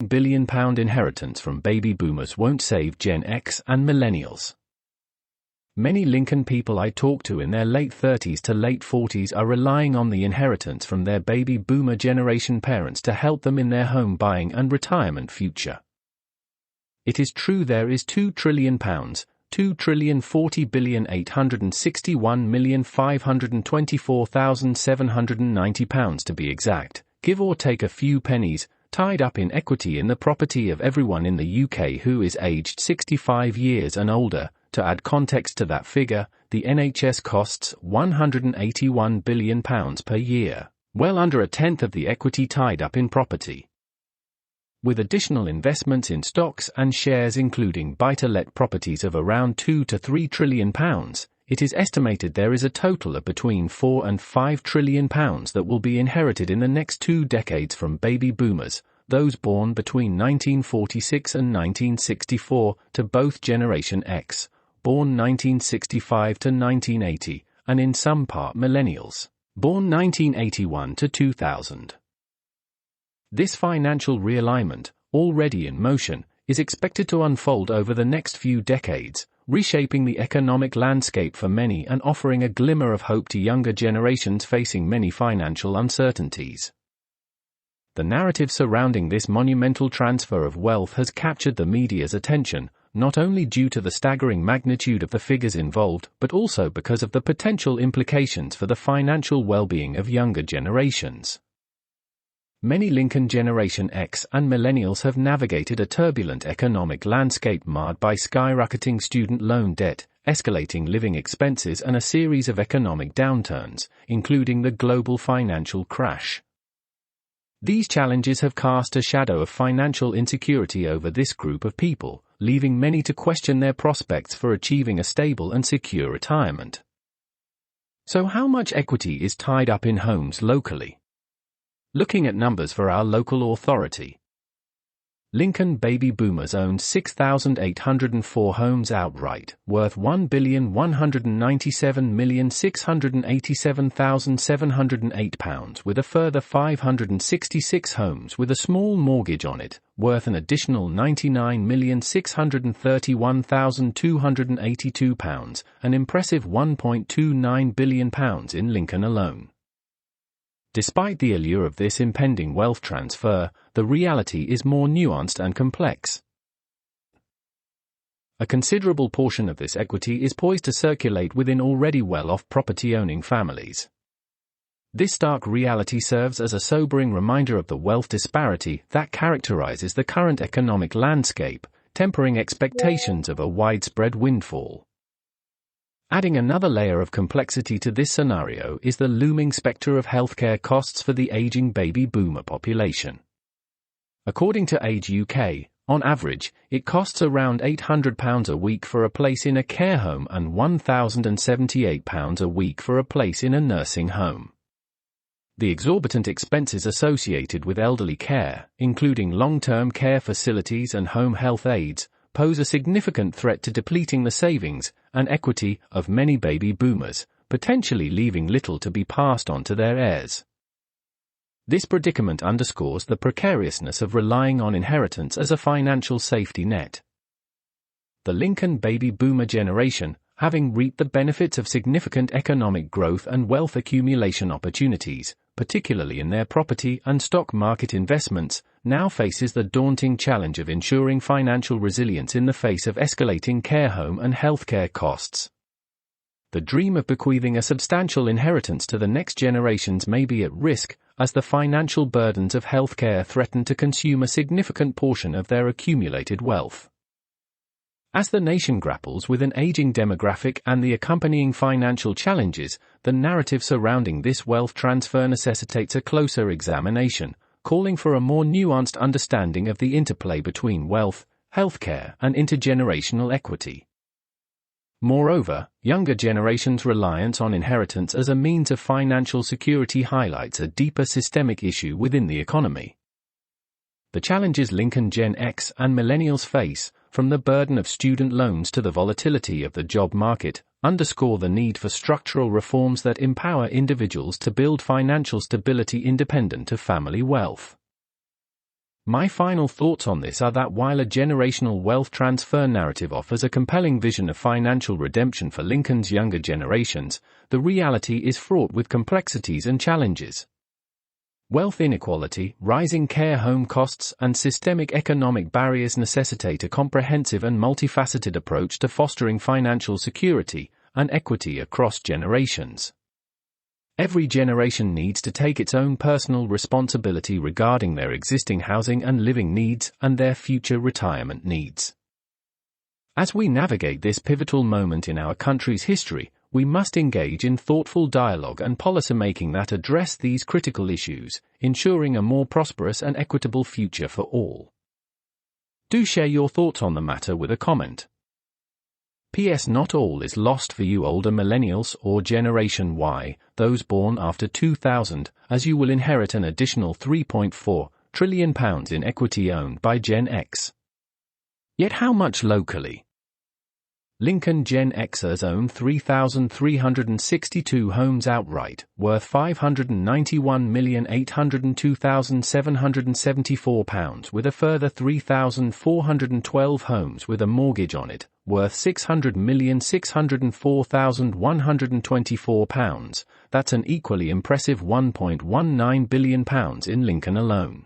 billion inheritance from baby boomers won't save Gen X and Millennials. Many Lincoln people I talk to in their late 30s to late 40s are relying on the inheritance from their baby boomer generation parents to help them in their home buying and retirement future. It is true there is £2 trillion, £2,040,861,524,790 to be exact, give or take a few pennies, tied up in equity in the property of everyone in the UK who is aged 65 years and older. To add context to that figure, the NHS costs £181 billion per year, well under a tenth of the equity tied up in property. With additional investments in stocks and shares including buy-to-let properties of around £2 to £3 trillion, it is estimated there is a total of between £4 and £5 trillion that will be inherited in the next 2 decades from baby boomers, those born between 1946 and 1964, to both Generation X, born 1965 to 1980, and in some part millennials, born 1981 to 2000. This financial realignment, already in motion, is expected to unfold over the next few decades, reshaping the economic landscape for many and offering a glimmer of hope to younger generations facing many financial uncertainties. The narrative surrounding this monumental transfer of wealth has captured the media's attention, not only due to the staggering magnitude of the figures involved, but also because of the potential implications for the financial well-being of younger generations. Many Lincoln Generation X and Millennials have navigated a turbulent economic landscape marred by skyrocketing student loan debt, escalating living expenses and a series of economic downturns, including the global financial crash. These challenges have cast a shadow of financial insecurity over this group of people, leaving many to question their prospects for achieving a stable and secure retirement. So how much equity is tied up in homes locally? Looking at numbers for our local authority. Lincoln baby boomers own 6,804 homes outright, worth £1,197,687,708, with a further 566 homes with a small mortgage on it, worth an additional £99,631,282, an impressive £1.29 billion in Lincoln alone. Despite the allure of this impending wealth transfer, the reality is more nuanced and complex. A considerable portion of this equity is poised to circulate within already well-off property-owning families. This stark reality serves as a sobering reminder of the wealth disparity that characterizes the current economic landscape, tempering expectations of a widespread windfall. Adding another layer of complexity to this scenario is the looming spectre of healthcare costs for the aging baby boomer population. According to Age UK, on average, it costs around £800 a week for a place in a care home and £1,078 a week for a place in a nursing home. The exorbitant expenses associated with elderly care, including long-term care facilities and home health aides, pose a significant threat to depleting the savings and equity of many baby boomers, potentially leaving little to be passed on to their heirs. This predicament underscores the precariousness of relying on inheritance as a financial safety net. The Lincoln baby boomer generation, having reaped the benefits of significant economic growth and wealth accumulation opportunities, particularly in their property and stock market investments, now faces the daunting challenge of ensuring financial resilience in the face of escalating care home and healthcare costs. The dream of bequeathing a substantial inheritance to the next generations may be at risk, as the financial burdens of healthcare threaten to consume a significant portion of their accumulated wealth. As the nation grapples with an aging demographic and the accompanying financial challenges, the narrative surrounding this wealth transfer necessitates a closer examination, calling for a more nuanced understanding of the interplay between wealth, healthcare, and intergenerational equity. Moreover, younger generations' reliance on inheritance as a means of financial security highlights a deeper systemic issue within the economy. The challenges Lincoln Gen X and Millennials face, from the burden of student loans to the volatility of the job market, underscore the need for structural reforms that empower individuals to build financial stability independent of family wealth. My final thoughts on this are that while a generational wealth transfer narrative offers a compelling vision of financial redemption for Lincoln's younger generations, the reality is fraught with complexities and challenges. Wealth inequality, rising care home costs, and systemic economic barriers necessitate a comprehensive and multifaceted approach to fostering financial security and equity across generations. Every generation needs to take its own personal responsibility regarding their existing housing and living needs and their future retirement needs. As we navigate this pivotal moment in our country's history, we must engage in thoughtful dialogue and policymaking that address these critical issues, ensuring a more prosperous and equitable future for all. Do share your thoughts on the matter with a comment. P.S. Not all is lost for you older millennials or Generation Y, those born after 2000, as you will inherit an additional £3.4 trillion in equity owned by Gen X. Yet how much locally? Lincoln Gen Xers own 3,362 homes outright, worth £591,802,774, with a further 3,412 homes with a mortgage on it, worth £600,604,124. That's an equally impressive £1.19 billion in Lincoln alone.